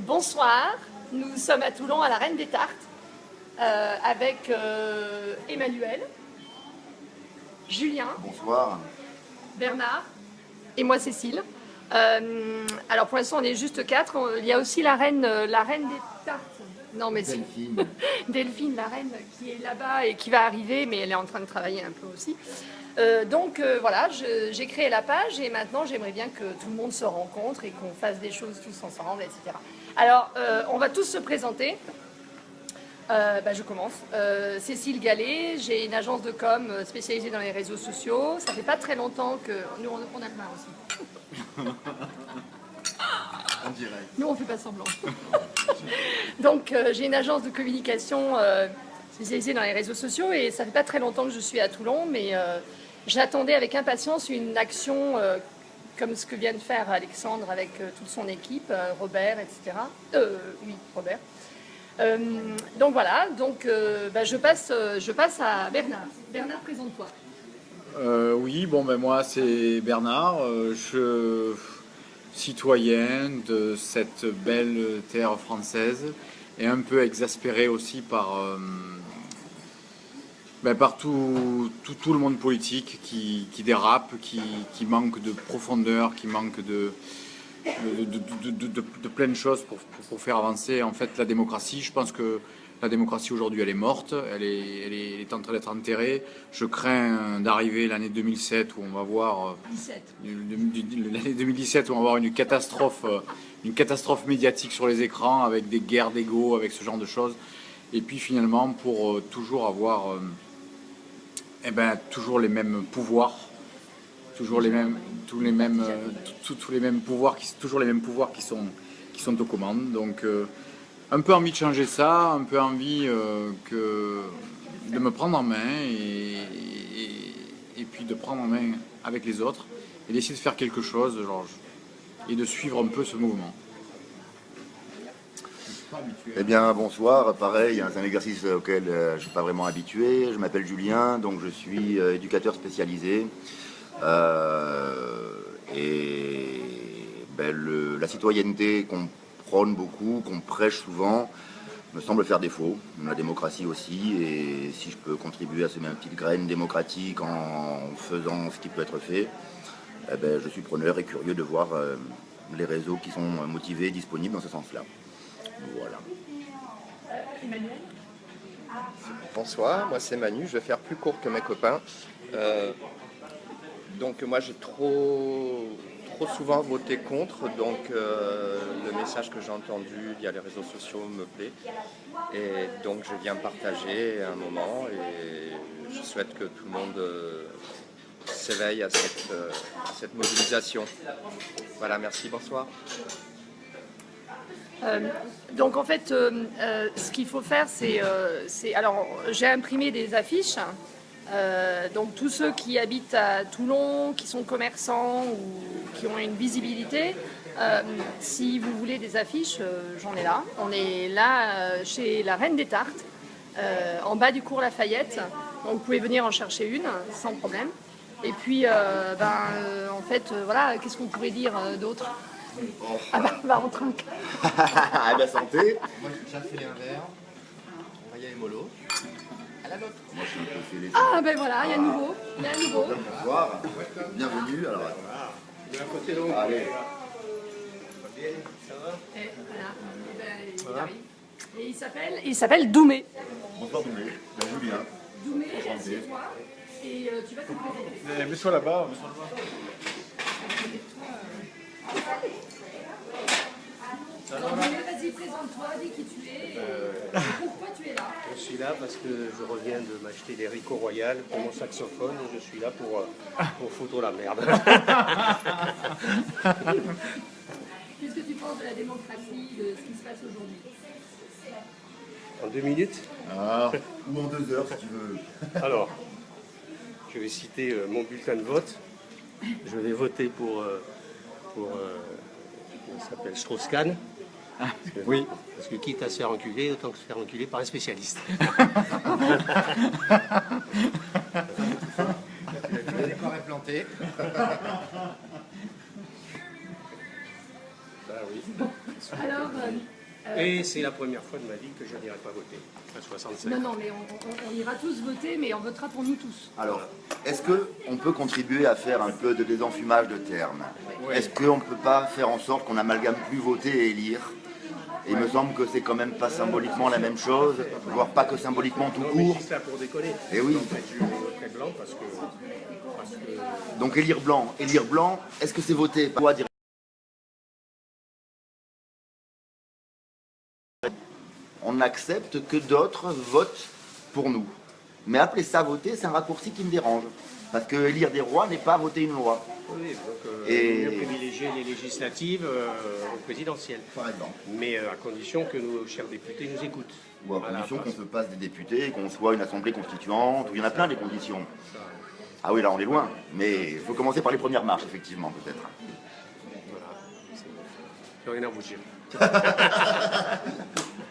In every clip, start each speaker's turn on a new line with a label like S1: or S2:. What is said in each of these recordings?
S1: Bonsoir, nous sommes à Toulon à la Reine des Tartes avec Emmanuel, Julien,
S2: Bonsoir.
S1: Bernard et moi Cécile. Alors pour l'instant on est juste 4. Il y a aussi la reine des Tartes. Non mais
S2: Delphine.
S1: Delphine, la reine qui est là-bas et qui va arriver, mais elle est en train de travailler un peu aussi. Donc voilà, j'ai créé la page et maintenant j'aimerais bien que tout le monde se rencontre et qu'on fasse des choses tous ensemble, etc. Alors on va tous se présenter. Je commence. Cécile Gallet, j'ai une agence de com spécialisée dans les réseaux sociaux. Ça fait pas très longtemps que... Nous, on a plein aussi.
S2: En direct.
S1: Nous, on fait pas semblant. Donc, j'ai une agence de communication spécialisée dans les réseaux sociaux et ça fait pas très longtemps que je suis à Toulon, mais j'attendais avec impatience une action comme ce que vient de faire Alexandre avec toute son équipe, Robert, etc. Oui, Robert. Donc voilà, je passe à Bernard. Bernard, présente-toi.
S3: Oui, moi c'est Bernard, citoyen de cette belle terre française et un peu exaspéré aussi par tout le monde politique qui dérape, qui manque de profondeur, qui manque de plein de choses pour faire avancer en fait la démocratie. Je pense que la démocratie aujourd'hui elle est morte, elle est en train d'être enterrée. Je crains d'arriver l'année 2007 où on va voir l'année 2017 où on va voir une catastrophe médiatique sur les écrans avec des guerres d'ego, avec ce genre de choses. Et puis finalement pour toujours avoir toujours les mêmes pouvoirs. Toujours les mêmes, tous les mêmes pouvoirs, toujours les mêmes pouvoirs qui sont aux commandes. Donc, un peu envie de changer ça, un peu envie de me prendre en main et puis de prendre en main avec les autres et d'essayer de faire quelque chose, et de suivre un peu ce mouvement.
S2: Eh bien, bonsoir. Pareil, c'est un exercice auquel je ne suis pas vraiment habitué. Je m'appelle Julien, donc je suis éducateur spécialisé. La citoyenneté qu'on prône beaucoup, qu'on prêche souvent, me semble faire défaut. La démocratie aussi, et si je peux contribuer à semer une petite graine démocratique en faisant ce qui peut être fait, je suis preneur et curieux de voir les réseaux qui sont motivés, disponibles dans ce sens-là. Voilà.
S1: Emmanuel.
S4: Bonsoir, moi c'est Manu, je vais faire plus court que mes copains. Donc moi j'ai trop souvent voté contre, donc le message que j'ai entendu via les réseaux sociaux me plaît. Et donc je viens partager un moment et je souhaite que tout le monde s'éveille à cette mobilisation. Voilà, merci, bonsoir.
S1: Donc en fait, ce qu'il faut faire, alors j'ai imprimé des affiches. Donc tous ceux qui habitent à Toulon, qui sont commerçants ou qui ont une visibilité, si vous voulez des affiches, j'en ai là. On est là chez la Reine des Tartes, en bas du cours Lafayette. Donc vous pouvez venir en chercher une sans problème. Et puis, en fait, voilà, qu'est-ce qu'on pourrait dire d'autre? On trinque.
S2: Ah ben santé.
S5: Moi j'ai déjà fait un verre. On va y aller mollo. À la nôtre.
S2: Moi je suis un peu fêlé.
S1: Ah ben voilà, il y a un nouveau.
S2: Bonsoir. Bienvenue. Alors, allez.
S5: Ça va?
S1: Et voilà. Il arrive. Et il s'appelle Doumé.
S2: Bonsoir Doumé. Julien.
S1: Doumé, assieds-toi. Et tu vas te présenter.
S3: Mets-toi là-bas.
S1: Vas-y, présente-toi, dis qui tu es et pourquoi tu es là.
S5: Je suis là parce que je reviens de m'acheter des Rico Royal pour mon saxophone et je suis là pour foutre la merde.
S1: Qu'est-ce que tu penses de la démocratie, de ce qui se passe aujourd'hui?
S5: En 2 minutes.
S2: Ou en 2 heures si tu veux.
S5: Alors, je vais citer mon bulletin de vote. Je vais voter pour il s'appelle Strauss-Kahn.
S3: Oui.
S5: Parce que quitte à se faire enculer, autant que se faire enculer par un spécialiste.
S6: Le décor est planté.
S5: Ah oui.
S1: Alors,
S5: Et c'est la première fois de ma vie que je n'irai pas voter, à 67.
S1: non, mais on ira tous voter, mais on votera pour nous tous.
S2: Alors, est-ce qu'on peut contribuer à faire un peu de désenfumage de termes? Est-ce qu'on ne peut pas faire en sorte qu'on n'amalgame plus voter et élire? Et il me semble que c'est quand même pas symboliquement la même chose, voire pas que symboliquement tout
S5: Non, mais
S2: court.
S5: je dis ça pour déconner.
S2: Eh oui.
S5: En fait, je voterai blanc parce que
S2: Donc élire blanc, est-ce que c'est voter? Pas dire- On accepte que d'autres votent pour nous. Mais appeler ça voter, c'est un raccourci qui me dérange. Parce que élire des rois n'est pas voter une loi.
S5: oui, donc
S2: Et-
S5: il vaut mieux privilégier les législatives aux présidentielles.
S2: Par exemple.
S5: Mais à condition que nos chers députés nous écoutent.
S2: Ou à condition qu'on se passe des députés, qu'on soit une assemblée constituante, où il y en a plein des conditions. Ah oui, là on est loin, mais il faut commencer par les premières marches, effectivement, peut-être.
S5: J'ai rien à vous dire.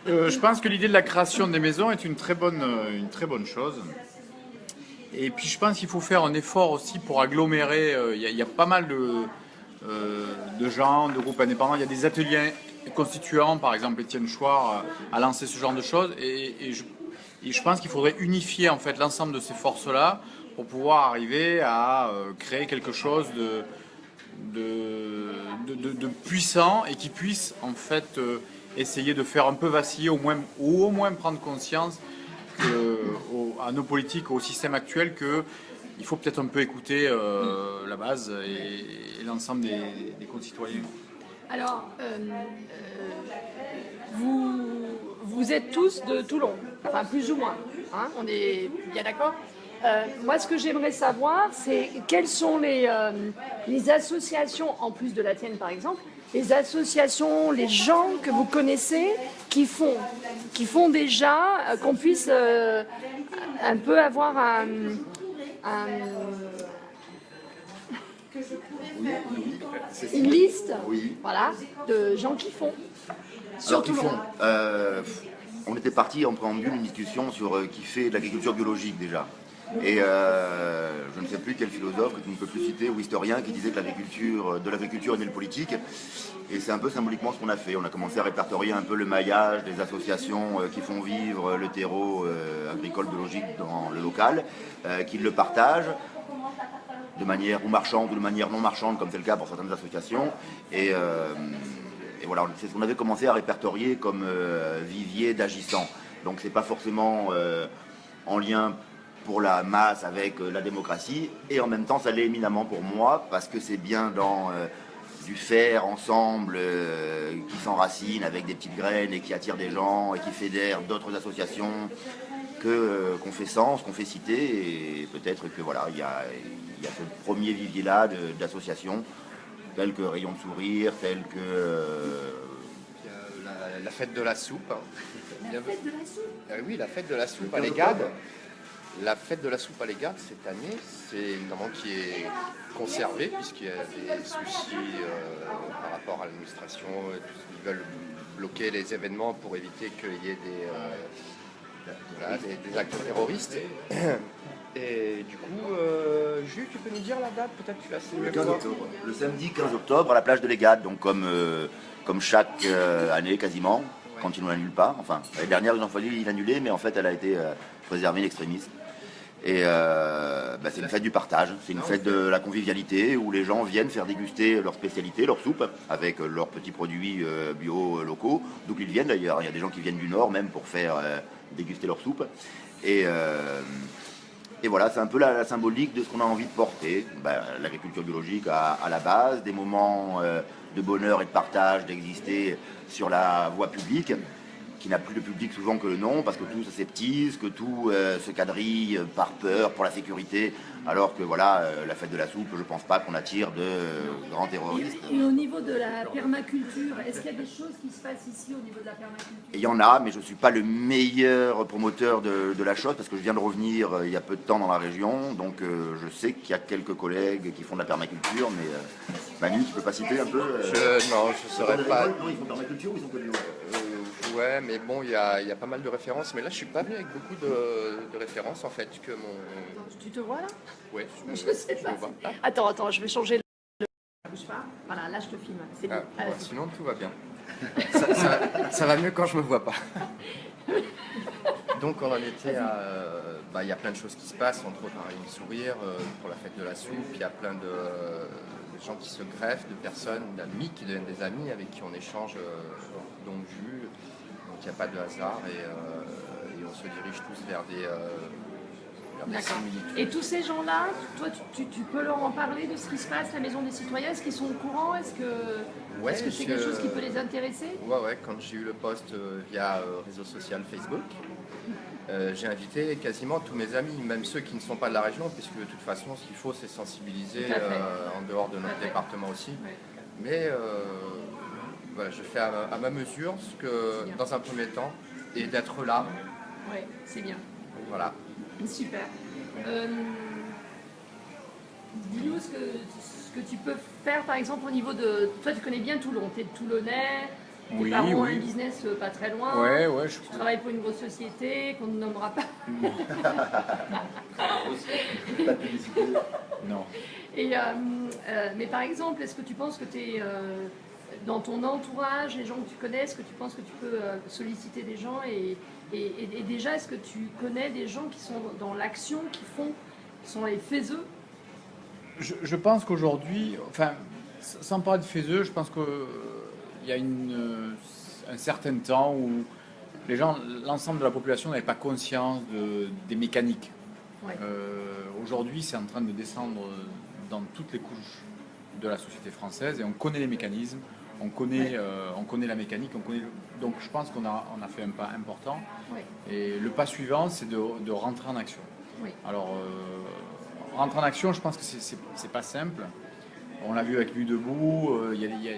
S3: Je pense que l'idée de la création des maisons est une très bonne chose. Et puis je pense qu'il faut faire un effort aussi pour agglomérer. Il y a pas mal de gens, de groupes indépendants. Il y a des ateliers constituants, par exemple Étienne Chouard a lancé ce genre de choses. Et je pense qu'il faudrait unifier en fait l'ensemble de ces forces-là pour pouvoir arriver à créer quelque chose de puissant et qui puisse en fait essayer de faire un peu vaciller, ou au moins prendre conscience à nos politiques, au système actuel, qu'il faut peut-être un peu écouter la base et l'ensemble des concitoyens.
S1: Alors, vous êtes tous de Toulon, enfin plus ou moins, hein, on est bien d'accord. Moi, ce que j'aimerais savoir, c'est quelles sont les associations, en plus de la tienne par exemple, les associations, les gens que vous connaissez qui font déjà, qu'on puisse un peu avoir une liste,
S2: Oui.
S1: voilà, de gens qui font.
S2: Alors qu'ils
S1: Toulon.
S2: font. On était parti en préambule une discussion sur qui fait de l'agriculture biologique déjà. Et je ne sais plus quel philosophe que tu ne peux plus citer ou historien qui disait que de l'agriculture est née le politique. Et c'est un peu symboliquement ce qu'on a fait. On a commencé à répertorier un peu le maillage des associations qui font vivre le terreau agricole biologique dans le local, qui le partagent de manière ou marchande ou de manière non marchande, comme c'est le cas pour certaines associations. Et voilà, c'est ce qu'on avait commencé à répertorier comme vivier d'agissants. Donc c'est pas forcément en lien pour la masse avec la démocratie, et en même temps ça l'est éminemment pour moi, parce que c'est bien dans du faire ensemble qui s'enracine avec des petites graines et qui attire des gens et qui fédère d'autres associations qu'on fait sens, qu'on fait citer, et peut-être que voilà, il y a ce premier vivier-là d'associations, telles que Rayon de Sourire, telles que...
S4: La fête de la soupe.
S1: La fête de la soupe.
S4: Oui, la fête de la soupe à l'Égade. La fête de la soupe à l'Égade cette année, c'est une moment qui est conservée puisqu'il y a des soucis par rapport à l'administration. Ils veulent bloquer les événements pour éviter qu'il y ait des actes terroristes. Et du coup, Jules, tu peux nous dire la date? Peut-être que tu l'as
S2: Le 15 octobre. Le samedi 15 octobre à la plage de l'Égade, donc comme chaque année quasiment, quand ils ne l'annulent pas. Enfin, l'année dernière ils ont fallu l'annuler, mais en fait elle a été préservée in extremis. Et c'est une fête du partage, c'est une fête de la convivialité où les gens viennent faire déguster leur spécialité, leur soupe, avec leurs petits produits bio locaux, d'où ils viennent d'ailleurs. Il y a des gens qui viennent du Nord même pour faire déguster leur soupe. Et voilà, c'est un peu la symbolique de ce qu'on a envie de porter. L'agriculture biologique à la base, des moments de bonheur et de partage, d'exister sur la voie publique, qui n'a plus de public souvent que le nom, parce que tout s'aseptise, que tout se quadrille par peur, pour la sécurité, alors que voilà, la fête de la soupe, je pense pas qu'on attire de grands terroristes.
S1: Et au niveau de la permaculture, est-ce qu'il y a des choses qui se passent ici au niveau de la permaculture?
S2: Et il y en a, mais je ne suis pas le meilleur promoteur de la chose, parce que je viens de revenir il y a peu de temps dans la région, donc je sais qu'il y a quelques collègues qui font de la permaculture, mais Manu, tu peux pas citer un peu
S4: Non, je ne saurais pas.
S2: Non, ils font de la permaculture ou ils sont que de l'eau?
S4: Ouais, mais bon, il y a pas mal de références. Mais là, je suis pas venu avec beaucoup de références, en fait, que mon...
S1: Tu te vois là?
S4: Ouais,
S1: Je sais pas.
S4: me vois. Ah,
S1: Attends, je vais changer le... Bouge pas. Voilà, là Là, je te filme. C'est bon.
S4: Ah,
S1: Allez.
S4: ouais, sinon, tout va bien. Ça va mieux quand je me vois pas. Donc on en était à... il y a plein de choses qui se passent, entre autres un Rayon Sourire pour la fête de la soupe. Il y a plein de gens qui se greffent, de personnes, d'amis qui deviennent des amis avec qui on échange donc vue. Donc il n'y a pas de hasard et on se dirige tous vers des
S1: D'accord.
S4: similitudes.
S1: Et tous ces gens-là, toi, tu peux leur en parler de ce qui se passe, la Maison des Citoyens? Est-ce qu'ils sont au courant? Est-ce que
S4: Ouais,
S1: c'est quelque chose qui peut les intéresser?
S4: Ouais, quand j'ai eu le post via réseau social Facebook, j'ai invité quasiment tous mes amis, même ceux qui ne sont pas de la région, puisque de toute façon, ce qu'il faut, c'est sensibiliser
S1: Tout à fait.
S4: en dehors de notre
S1: Tout à fait.
S4: département aussi.
S1: Ouais.
S4: Mais voilà, je fais à ma mesure ce
S1: C'est
S4: que,
S1: bien.
S4: dans un premier temps, et d'être là.
S1: Ouais, c'est bien.
S4: Voilà.
S1: Super. Dis-nous ce que tu peux faire, par exemple, au niveau de... Toi, tu connais bien Toulon, tu es Toulonnais, tes
S3: Oui,
S1: parents ont
S3: oui.
S1: un business pas très loin,
S3: Ouais,
S1: tu travailles pour une grosse société qu'on ne nommera pas.
S2: Pas de publicité.
S3: non.
S1: Et, mais par exemple, est-ce que tu penses que tu es dans ton entourage, les gens que tu connais, est-ce que tu penses que tu peux solliciter des gens et déjà, est-ce que tu connais des gens qui sont dans l'action, qui sont les faiseux?
S3: Je pense qu'aujourd'hui, enfin, sans parler de faiseux, je pense qu'il y a un certain temps où les gens, l'ensemble de la population n'avait pas conscience des mécaniques.
S1: Ouais.
S3: Aujourd'hui, c'est en train de descendre dans toutes les couches de la société française et on connaît les mécanismes, on connaît la mécanique, donc je pense qu'on a fait un pas important.
S1: Ouais.
S3: Et le pas suivant, c'est de rentrer en action.
S1: Oui.
S3: Alors, rentrer en action, je pense que c'est pas simple. On l'a vu avec Nuit debout,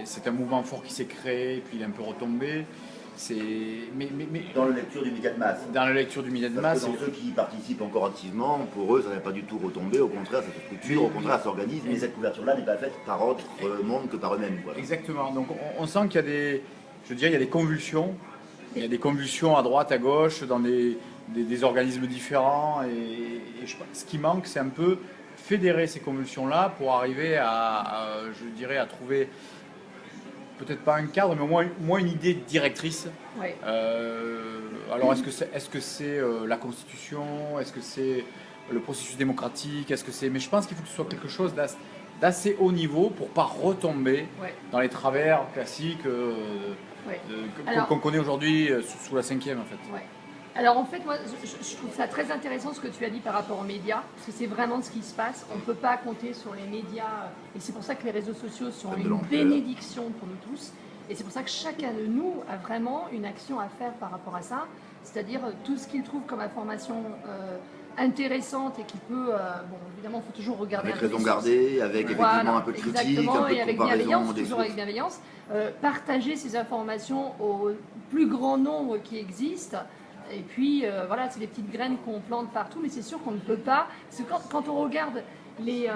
S3: c'est un mouvement fort qui s'est créé, puis il est un peu retombé. Mais
S2: Dans la lecture du média de masse.
S3: dans la lecture du média de
S2: Parce
S3: masse,
S2: que dans ceux qui y participent encore activement, pour eux, ça n'a pas du tout retombé. Au contraire, ça se structure, au contraire, ça s'organise. Mais cette couverture-là n'est pas faite par autre monde que par eux-mêmes. Voilà.
S3: exactement. Donc on sent qu'il y a il y a des convulsions. Il y a des convulsions à droite, à gauche, dans des organismes différents. Et ce qui manque, c'est un peu fédérer ces convulsions-là pour arriver à trouver peut-être pas un cadre, mais au moins une idée directrice.
S1: Ouais.
S3: Alors est-ce que c'est la Constitution? Est-ce que c'est le processus démocratique? Mais je pense qu'il faut que ce soit quelque chose d'assez haut niveau pour pas retomber
S1: Ouais.
S3: dans les travers classiques
S1: Ouais.
S3: qu'on
S1: Alors-
S3: connaît aujourd'hui sous la 5e en fait.
S1: Ouais. Alors en fait, moi, je trouve ça très intéressant ce que tu as dit par rapport aux médias, parce que c'est vraiment ce qui se passe. On ne peut pas compter sur les médias, et c'est pour ça que les réseaux sociaux sont
S2: Comme de
S1: une
S2: l'ampleur.
S1: bénédiction pour nous tous. Et c'est pour ça que chacun de nous a vraiment une action à faire par rapport à ça, c'est-à-dire tout ce qu'il trouve comme information intéressante et qui peut, bon, évidemment, il faut toujours regarder
S2: Avec
S1: un peu
S2: raison
S1: les sources.
S2: gardée, avec effectivement
S1: Voilà,
S2: un peu de critique,
S1: exactement,
S2: un peu
S1: et
S2: de
S1: avec
S2: comparaison
S1: bienveillance,
S2: des
S1: toujours
S2: sources.
S1: avec bienveillance, partager ces informations au plus grand nombre qui existe. Et puis, voilà, c'est des petites graines qu'on plante partout, mais c'est sûr qu'on ne peut pas. Parce que quand on regarde les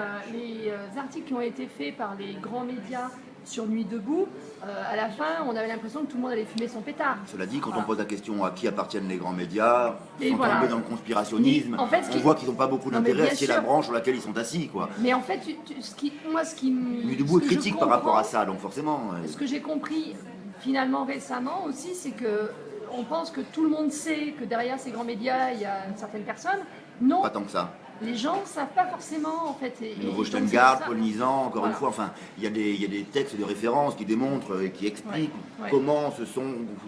S1: articles qui ont été faits par les grands médias sur Nuit debout, à la fin, on avait l'impression que tout le monde allait fumer son pétard.
S2: Cela dit, quand
S1: Voilà.
S2: on pose la question à qui appartiennent les grands médias,
S1: Et
S2: sans
S1: voilà.
S2: tomber dans le conspirationnisme,
S1: En fait, ce
S2: on
S1: qui-
S2: voit qu'ils n'ont pas beaucoup
S1: Non, mais
S2: d'intérêt
S1: bien
S2: à scier la
S1: sûr.
S2: branche sur laquelle ils sont assis. Quoi.
S1: Mais en fait, ce qui
S2: Nuit debout est
S1: ce que je
S2: critique par rapport à
S1: comprends-
S2: ça, donc forcément.
S1: Ce que j'ai compris finalement récemment aussi, c'est que on pense que tout le monde sait que derrière ces grands médias, il y a une certaine personne. Non,
S2: Pas tant que ça.
S1: les gens ne savent pas forcément en fait.
S2: Le nouveau
S1: donc, c'est
S2: Steingart,
S1: pour ça-
S2: Paul Nizan, encore
S1: Voilà.
S2: une fois, enfin, il y a des textes de référence qui démontrent et qui expliquent
S1: Ouais.
S2: comment se sont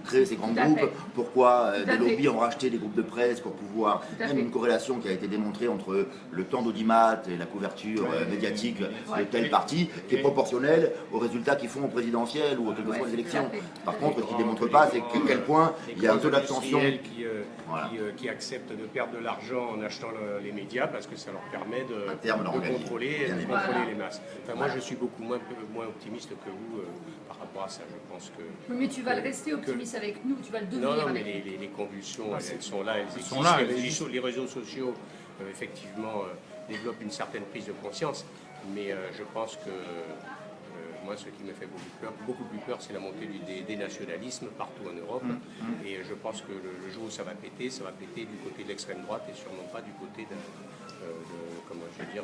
S2: créés ces grands
S1: Tout à
S2: groupes,
S1: fait.
S2: pourquoi
S1: Tout à
S2: des lobbies
S1: fait.
S2: ont racheté des groupes de presse pour pouvoir,
S1: Tout à
S2: même
S1: fait.
S2: une corrélation qui a été démontrée entre le temps d'audimat et la couverture médiatique de tel parti, qui est proportionnelle aux résultats qu'ils font au présidentiel ou quelquefois
S1: Ouais,
S2: aux élections.
S1: tout à fait.
S2: Par contre, ce qui ne démontre pas, c'est qu'à quel point il y a un taux d'abstention. Voilà.
S5: Qui acceptent de perdre de l'argent en achetant les médias parce que ça leur permet
S2: À terme, leur
S5: de
S2: organiser.
S5: contrôler
S2: Bien
S5: les
S2: évidemment.
S5: masses. Enfin, moi, je suis beaucoup moins optimiste que vous par rapport à ça. Je pense que...
S1: Mais tu vas le rester optimiste avec nous, tu vas le devenir
S5: Non, mais
S1: avec nous.
S5: les convulsions, elles sont là, elles existent.
S3: sont là,
S5: Les réseaux sociaux, effectivement, développent une certaine prise de conscience. Mais je pense que moi, ce qui me fait beaucoup plus peur, c'est la montée du dénationalisme partout en Europe. Et je pense que le jour où ça va péter du côté de l'extrême droite et sûrement pas du côté comment je vais dire,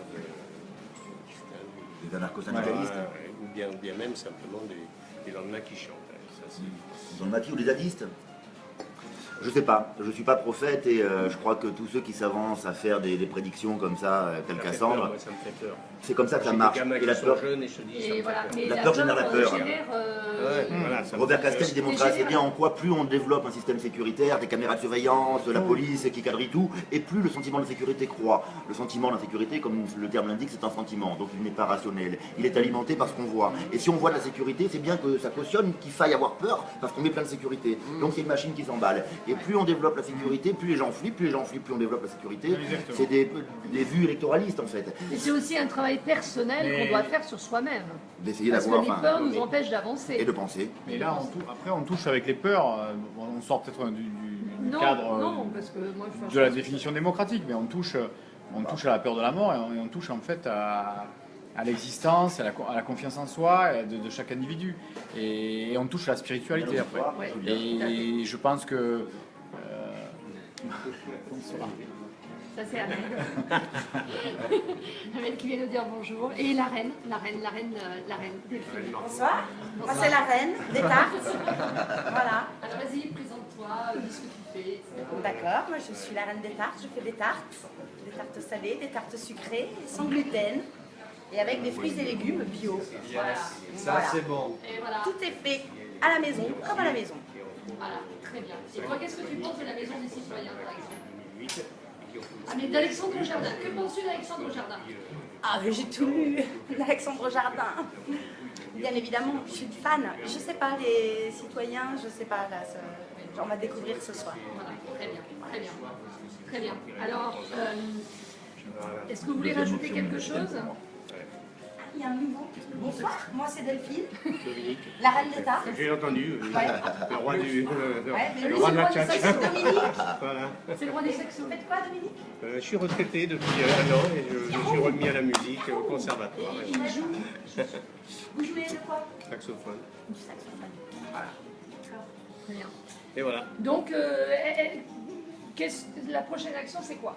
S2: Des des anarcho-syndicalistes.
S5: Ou bien même simplement des lendemains qui chantent. Ça,
S2: Dans le maquis ou des zadistes? Je sais pas, je suis pas prophète et je crois que tous ceux qui s'avancent à faire des prédictions comme ça, telles Cassandre,
S5: ça me fait peur.
S2: c'est comme ça que ça
S5: J'ai
S2: marche.
S5: des gamins
S2: Et
S5: qui
S2: la
S5: sont
S2: peur,
S5: jeunes et je te dis, ça me
S1: Et
S5: fait
S1: voilà.
S5: peur.
S1: Mais
S2: La peur génère la peur.
S1: génère,
S5: Voilà, ça me
S2: Robert
S5: fait
S2: Castel
S5: peur.
S2: démontrait assez bien en quoi plus on développe un système sécuritaire, des caméras de surveillance, la police qui quadrille tout, et plus le sentiment de sécurité croît. Le sentiment d'insécurité, comme le terme l'indique, c'est un sentiment, donc il n'est pas rationnel. Il est alimenté par ce qu'on voit. Et si on voit de la sécurité, c'est bien que ça cautionne qu'il faille avoir peur, parce qu'on met plein de sécurité. Donc c'est une machine qui s'emballe. Et plus on développe la sécurité, plus les gens flippent, plus on développe la sécurité. C'est des vues électoralistes en fait.
S1: et c'est aussi un travail personnel qu'on doit faire sur soi-même.
S2: D'essayer
S1: Parce que
S2: d'avoir,
S1: les peurs nous empêchent
S2: et
S1: d'avancer.
S2: de penser.
S3: Mais là, après, on touche avec les peurs. On sort peut-être du
S1: Non,
S3: cadre
S1: non, parce que moi je
S3: de la définition démocratique, mais on touche à la peur de la mort et on touche en fait à l'existence, à la confiance en soi de chaque individu. Et on touche à la spiritualité après.
S1: Ouais.
S3: Et je pense que... bonsoir.
S1: Ça c'est Amel. Amel qui vient nous dire bonjour. Et la reine Delphine.
S6: Bonsoir, moi c'est la reine des tartes. Voilà.
S1: Alors vas-y, présente-toi, dis ce que tu fais. etc.
S6: D'accord, moi je suis la reine des tartes, je fais des tartes salées, des tartes sucrées, sans gluten et avec des fruits et légumes bio. Voilà.
S7: Ça, c'est bon.
S1: Et voilà,
S6: Tout est fait à la maison, comme à la maison.
S1: voilà, très bien. Et toi, qu'est-ce que tu penses de la maison des citoyens, par exemple? Ah, mais d'Alexandre Jardin, que penses-tu d'Alexandre Jardin?
S6: Ah, mais j'ai tout lu d'Alexandre Jardin. Bien évidemment, je suis fan. Je sais pas, les citoyens, je sais pas, là, on va découvrir ce soir.
S1: Voilà, très bien, très bien. Très bien. Alors, est-ce que vous voulez rajouter quelque chose?
S6: Il y a un nouveau. Bonsoir, moi c'est Delphine, la reine des tartes.
S5: J'ai entendu,
S6: Ouais.
S5: le roi du...
S6: Ouais, mais
S5: le
S6: lui,
S5: roi
S6: c'est
S5: de
S6: le
S5: la
S6: roi des
S5: tchatch.
S6: saxos, Dominique.
S5: Voilà.
S1: C'est le roi des saxos.
S6: Vous faites quoi, Dominique?
S5: Je suis retraité depuis 1 an et je suis remis à la musique au conservatoire.
S6: Il joue. Vous jouez de quoi?
S5: Saxophone.
S6: Du saxophone. Voilà. D'accord.
S1: Très bien.
S5: Et voilà.
S1: Donc, la prochaine action, c'est quoi?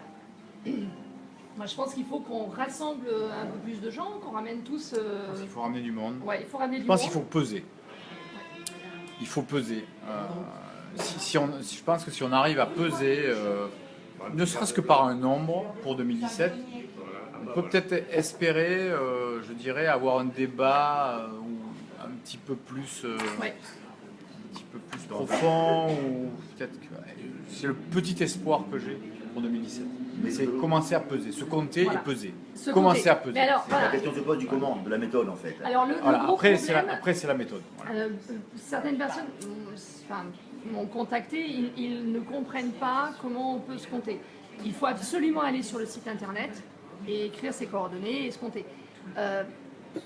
S1: Moi, je pense qu'il faut qu'on rassemble un peu plus de gens, qu'on ramène tous.
S3: Il faut ramener du monde.
S1: Ouais, il faut ramener
S3: Je
S1: du
S3: pense
S1: monde.
S3: qu'il faut peser. Il faut peser. Je pense que si on arrive à peser, ne serait-ce que par un nombre pour 2017, on peut peut-être espérer, je dirais, avoir un débat un petit peu plus,
S1: Ouais.
S3: un petit peu plus profond, ou peut-être que c'est le petit espoir que j'ai pour 2017. Mais c'est commencer à peser, se compter
S1: Voilà.
S3: et peser.
S1: Se
S3: Commencer
S1: compter.
S3: à peser.
S1: Mais alors,
S2: La
S1: voilà.
S2: question se pose du comment, de la méthode en fait.
S1: Alors, le
S3: Voilà,
S1: gros
S3: après,
S1: problème,
S3: c'est la méthode. Voilà.
S1: certaines personnes m'ont contacté, ils ne comprennent pas comment on peut se compter. Il faut absolument aller sur le site internet et écrire ses coordonnées et se compter.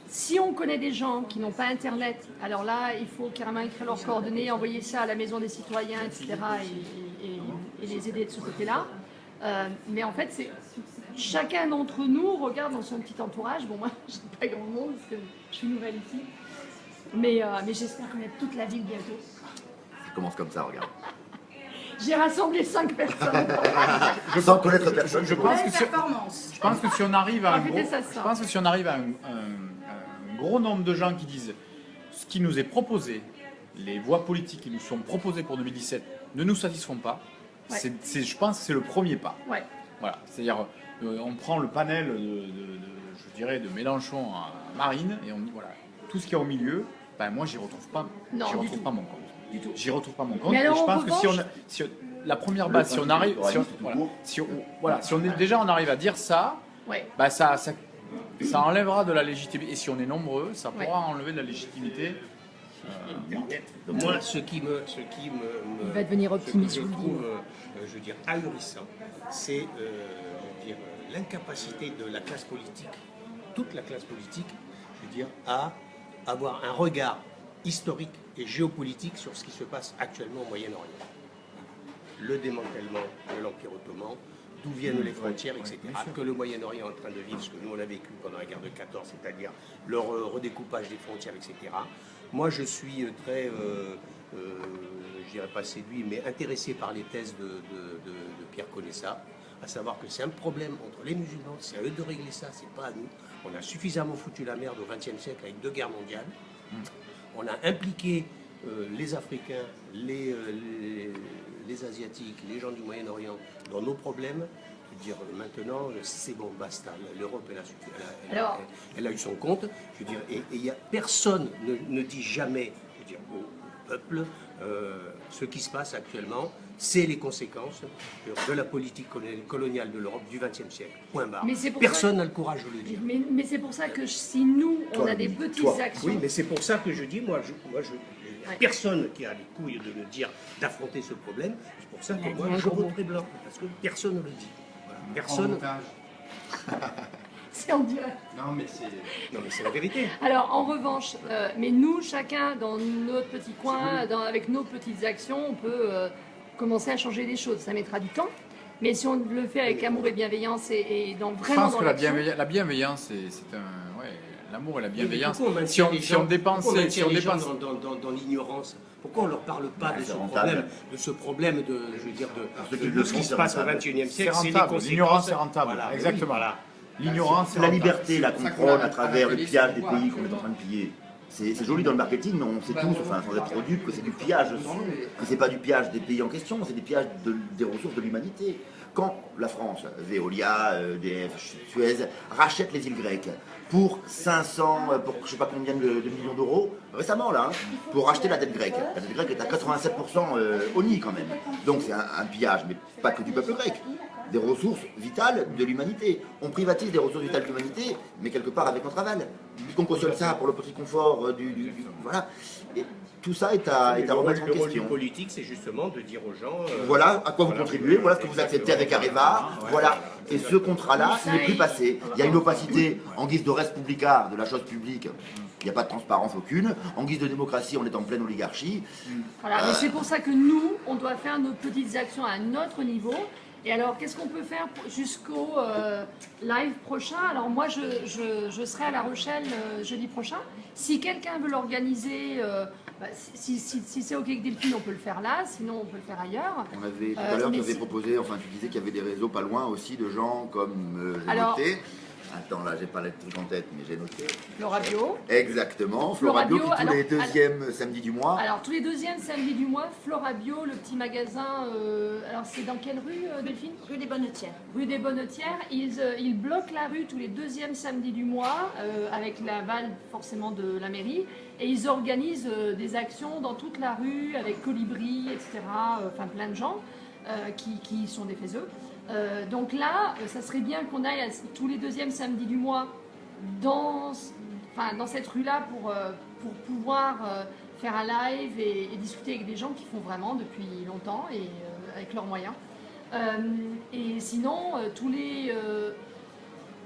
S1: Si on connaît des gens qui n'ont pas internet, alors là, il faut carrément écrire leurs coordonnées, envoyer ça à la maison des citoyens, etc. et les aider de ce côté-là. Mais en fait, c'est chacun d'entre nous regarde dans son petit entourage. Bon, moi, je n'ai pas grand monde parce que je suis nouvelle ici. Mais j'espère connaître toute la ville bientôt.
S2: Ça commence comme ça, regarde.
S1: J'ai rassemblé 5 personnes.
S2: Sans connaître personne, je pense.
S3: que si-
S6: Performance.
S3: Je pense que si on arrive à un
S1: Profitez,
S3: gros,
S1: ça se
S3: je
S1: sent.
S3: pense que si on arrive à un gros nombre de gens qui disent ce qui nous est proposé, les voies politiques qui nous sont proposées pour 2017 ne nous satisfont pas,
S1: Ouais.
S3: je pense que c'est le premier pas.
S1: Ouais.
S3: Voilà, c'est-à-dire on prend le panel je dirais de Mélenchon à Marine et on dit voilà tout ce qu'il y a au milieu, ben moi j'y retrouve pas,
S1: Non,
S3: j'y
S1: du
S3: retrouve
S1: tout.
S3: pas mon compte.
S1: Du tout.
S3: J'y retrouve pas mon compte.
S1: Mais
S3: Et
S1: alors,
S3: je
S1: en
S3: pense que si
S1: revanche-
S3: la première base, si on arrive, si on est déjà on arrive à dire ça,
S1: Ouais.
S3: bah ça enlèvera de la légitimité. Et si on est nombreux, ça
S1: Ouais.
S3: pourra enlever de la légitimité.
S5: Moi, ce qui me
S1: Il va devenir optimiste,
S5: je
S1: je vous le dis.
S5: trouve, je veux dire, ahurissant, c'est je veux dire, l'incapacité de la classe politique, toute la classe politique, je veux dire, à avoir un regard historique et géopolitique sur ce qui se passe actuellement au Moyen-Orient. Le démantèlement de l'Empire ottoman, d'où viennent les frontières, etc. Que le Moyen-Orient est en train de vivre, ce que nous on a vécu pendant la guerre de 14, c'est-à-dire le redécoupage des frontières, etc. Moi, je suis très, je dirais pas séduit, mais intéressé par les thèses de Pierre Conessa, à savoir que c'est un problème entre les musulmans, c'est à eux de régler ça, c'est pas à nous. On a suffisamment foutu la merde au XXe siècle avec 2 guerres mondiales. On a impliqué les Africains, les Asiatiques, les gens du Moyen-Orient dans nos problèmes. Je veux dire, maintenant, c'est bon, basta. L'Europe, elle a eu son compte. Je veux dire, et personne ne dit jamais, je veux dire, au peuple, ce qui se passe actuellement, c'est les conséquences de la politique coloniale de l'Europe du XXe siècle. Point barre. Personne n'a le courage de le dire.
S1: Mais c'est pour ça que si nous, on a des petites actions...
S5: Oui, mais c'est pour ça que je dis, personne qui a les couilles de me dire d'affronter ce problème, c'est pour ça que moi, je voterai blanc. Parce que personne ne le dit. Voilà. Personne...
S1: C'est en direct.
S5: Non, mais c'est la vérité.
S1: Alors, en revanche, mais nous, chacun dans notre petit coin, avec nos petites actions, on peut commencer à changer les choses. Ça mettra du temps, mais si on le fait avec amour et bienveillance et vraiment
S3: je pense que
S1: la
S3: bienveillance, c'est un... Ouais, l'amour et la bienveillance.
S5: Si on
S3: dépensait...
S5: dans l'ignorance, pourquoi on ne leur parle pas de ce problème de ce qui se passe au XXIe siècle?
S3: L'ignorance est rentable.
S5: Voilà.
S3: Exactement.
S5: Voilà.
S3: L'ignorance,
S2: la liberté, la qu'on prône à travers le pillage des pays qu'on est en train de piller. C'est joli dans le marketing, mais on sait tous, enfin, sans être dupe, que c'est du pillage, que c'est pas du pillage des pays en question, c'est du pillage des ressources de l'humanité. Quand la France, Veolia, EDF, Suez, rachète les îles grecques pour 500, pour je sais pas combien de millions d'euros, récemment là, pour racheter la dette grecque. La dette grecque est à 87% ONI quand même. Donc c'est un pillage, mais pas que du peuple grec. Des ressources vitales de l'humanité. On privatise des ressources vitales de l'humanité, mais quelque part avec notre aval. Puisqu'on cautionne ça pour le petit confort voilà. Et tout ça est à remettre en question.
S5: Le rôle politique, c'est justement de dire aux gens...
S2: voilà à quoi vous contribuez, voilà ce que vous acceptez avec Areva, voilà. Et ce contrat-là, il n'est plus passé. Il y a une opacité en guise de res publica, de la chose publique. Il n'y a pas de transparence aucune. En guise de démocratie, on est en pleine oligarchie.
S1: Voilà, mais c'est pour ça que nous, on doit faire nos petites actions à notre niveau. Et alors, qu'est-ce qu'on peut faire jusqu'au live prochain? Alors moi, je serai à La Rochelle jeudi prochain. Si quelqu'un veut l'organiser, si c'est OK avec Delphine, on peut le faire là. Sinon, on peut le faire ailleurs.
S2: On avait tout à l'heure, tu avais proposé, enfin tu disais qu'il y avait des réseaux pas loin aussi de gens comme j'ai noté. Attends, là, j'ai pas le truc en tête, mais j'ai noté.
S1: Florabio.
S2: Exactement. Florabio qui tous les deuxièmes samedis du mois.
S1: Alors, tous les deuxièmes samedis du mois, Florabio, le petit magasin. Alors, c'est dans quelle rue, Delphine?
S6: Rue des Bonnetières.
S1: Rue des Bonnetières. Ils bloquent la rue tous les deuxièmes samedis du mois, avec l'aval forcément de la mairie. Et ils organisent des actions dans toute la rue, avec Colibri, etc. Enfin, plein de gens qui sont des faiseux. Donc là, ça serait bien qu'on aille tous les deuxièmes samedis du mois dans cette rue-là pour pouvoir faire un live et discuter avec des gens qui font vraiment depuis longtemps et avec leurs moyens. Et sinon,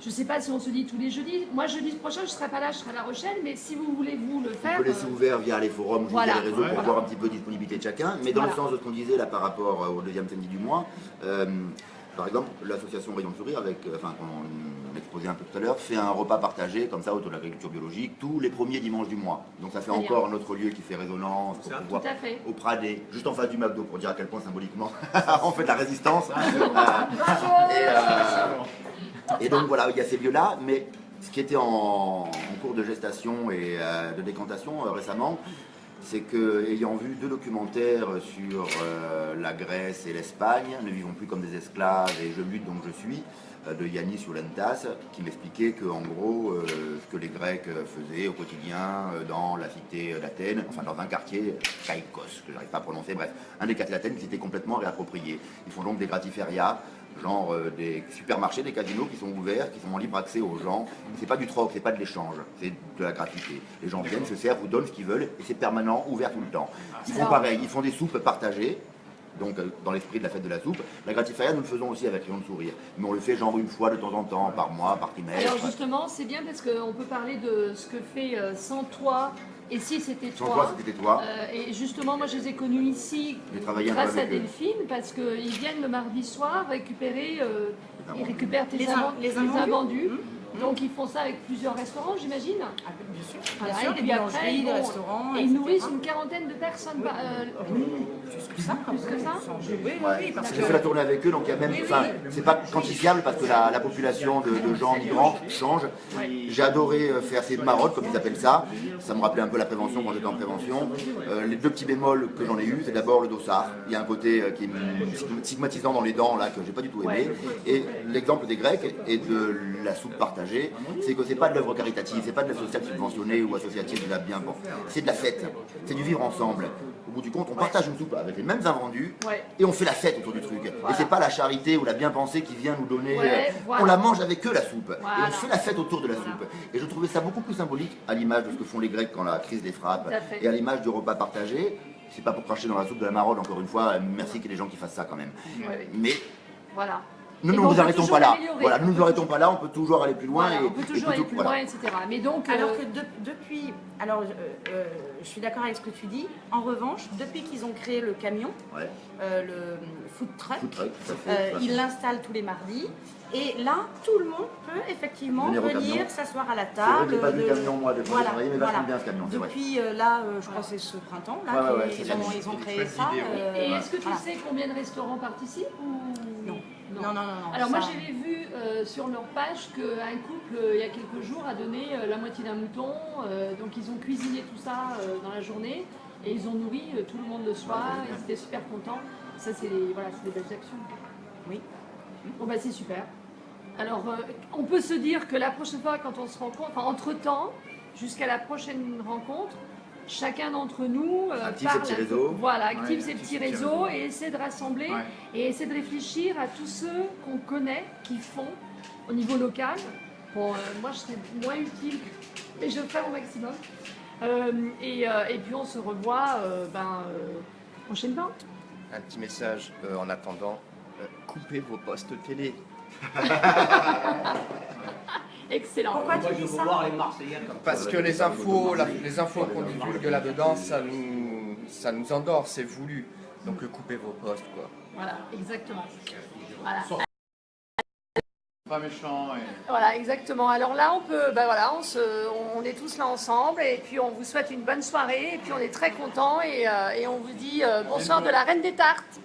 S1: je ne sais pas si on se dit tous les jeudis. Moi, jeudi prochain, je ne serai pas là, je serai à La Rochelle. Mais si vous voulez vous le faire...
S2: On peut laisser ouvert via les forums, via les réseaux pour voir un petit peu la disponibilité de chacun. Mais dans le sens de ce qu'on disait là par rapport au deuxième samedi du mois, par exemple, l'association Rayon de Sourire, qu'on exposait un peu tout à l'heure, fait un repas partagé comme ça autour de l'agriculture biologique tous les premiers dimanches du mois. Donc ça fait encore un autre lieu qui fait résonance pour pouvoir, au Pradé, juste en face du McDo, pour dire à quel point symboliquement on fait de la résistance. Et donc voilà, il y a ces lieux-là, mais ce qui était en cours de gestation et de décantation récemment, c'est que, ayant vu 2 documentaires sur la Grèce et l'Espagne, Ne vivons plus comme des esclaves et Je lutte donc je suis, de Yannis Oulentas, qui m'expliquait que, en gros, ce que les Grecs faisaient au quotidien dans la cité d'Athènes, enfin dans un quartier, Caïkos, que j'arrive pas à prononcer, bref, un des quartiers d'Athènes qui s'était complètement réapproprié. Ils font donc des gratiférias, genre des supermarchés, des casinos qui sont ouverts, qui sont en libre accès aux gens. C'est pas du troc, c'est pas de l'échange, c'est de la gratuité. Les gens viennent, se servent, vous donnent ce qu'ils veulent et c'est permanent, ouvert tout le temps. Ils font pareil, ils font des soupes partagées, donc dans l'esprit de la fête de la soupe. La gratifaria, nous le faisons aussi avec Rayon de Sourire, mais on le fait genre une fois de temps en temps, par mois, par trimestre.
S1: Alors justement, c'est bien parce qu'on peut parler de ce que fait Sans Toi. Et si c'était toi,
S2: Sans Toi, c'était toi.
S1: Et justement, moi je les ai connus ici grâce à Delphine, parce qu'ils viennent le mardi soir récupérer, ils récupèrent les invendus. Donc ils font ça avec plusieurs restaurants, j'imagine.
S6: Ah, bien sûr,
S1: Voilà,
S6: bien sûr,
S1: et
S6: les
S1: puis après,
S6: boulangeries, les
S1: bon,
S6: restaurants,
S1: et ils
S6: etc.
S1: nourrissent une quarantaine de personnes.
S6: Plus que ça.
S1: Plus que ça.
S6: Oui, oui, oui, parce
S2: J'ai
S6: que...
S2: fait la tournée avec eux, donc il y a même, enfin, c'est pas quantifiable parce que la population de gens migrants change. J'ai adoré faire ces maraudes, comme ils appellent ça. Ça me rappelait un peu la prévention quand j'étais en prévention. Les deux petits bémols que j'en ai eu, c'est d'abord le dossard. Il y a un côté qui est stigmatisant dans les dents là que j'ai pas du tout aimé. Et l'exemple des Grecs et de la soupe partagée, c'est que c'est pas de l'œuvre caritative, c'est pas de la sociale subventionnée ou associative de la bien. Bon, c'est de la fête, c'est du vivre ensemble. Au bout du compte, on partage une soupe avec les mêmes invendus et on fait la fête autour du truc. Et c'est pas la charité ou la bien-pensée qui vient nous donner. On la mange avec eux la soupe et on fait la fête autour de la soupe. Et je trouvais ça beaucoup plus symbolique à l'image de ce que font les Grecs quand la crise les frappe et à l'image du repas partagé. C'est pas pour cracher dans la soupe de la maraude, encore une fois, merci qu'il y ait des gens qui fassent ça quand même. Mais
S1: voilà.
S2: nous ne nous arrêtons pas là. Voilà, nous ne nous arrêtons pas là, on peut toujours aller plus loin.
S1: Voilà, on peut toujours aller plus loin, etc. Mais donc,
S6: alors que depuis, alors je suis d'accord avec ce que tu dis. En revanche, depuis qu'ils ont créé le camion, le food truck, ils l'installent tous les mardis. Et là, tout le monde peut effectivement venir s'asseoir à la table.
S2: Je n'ai pas vu le camion moi depuis
S6: voilà,
S2: mais vachement bien ce camion.
S6: Depuis là, je crois que c'est ce printemps là qu'ils ont créé ça.
S1: Et est-ce que tu sais combien de restaurants participent ou...
S6: Non.
S1: Alors moi j'avais vu sur leur page qu'un couple il y a quelques jours a donné la moitié d'un mouton, donc ils ont cuisiné tout ça dans la journée et ils ont nourri tout le monde le soir, ils étaient super contents. Ça c'est des belles actions.
S6: Oui.
S1: Bon bah c'est super. Alors on peut se dire que la prochaine fois quand on se rencontre, enfin entre-temps, jusqu'à la prochaine rencontre, chacun d'entre nous
S2: active ses petits réseaux.
S1: Voilà, active ses petits réseaux et essaie de rassembler et essaie de réfléchir à tous ceux qu'on connaît qui font au niveau local. Bon, moi je serais moins utile, mais je ferai au maximum. Et puis on se revoit prochainement.
S4: Un petit message en attendant, coupez vos postes télé.
S1: Excellent.
S6: Pourquoi tu dis ça?
S4: Parce que les infos qu'on divulgue là-dedans, ça nous endort, c'est voulu. Donc coupez vos postes, quoi.
S1: Voilà, exactement. Voilà.
S3: Pas méchant.
S1: Voilà, exactement. Alors là, on peut, on est tous là ensemble et puis on vous souhaite une bonne soirée et puis on est très contents et on vous dit bonsoir de la Reine des Tartes.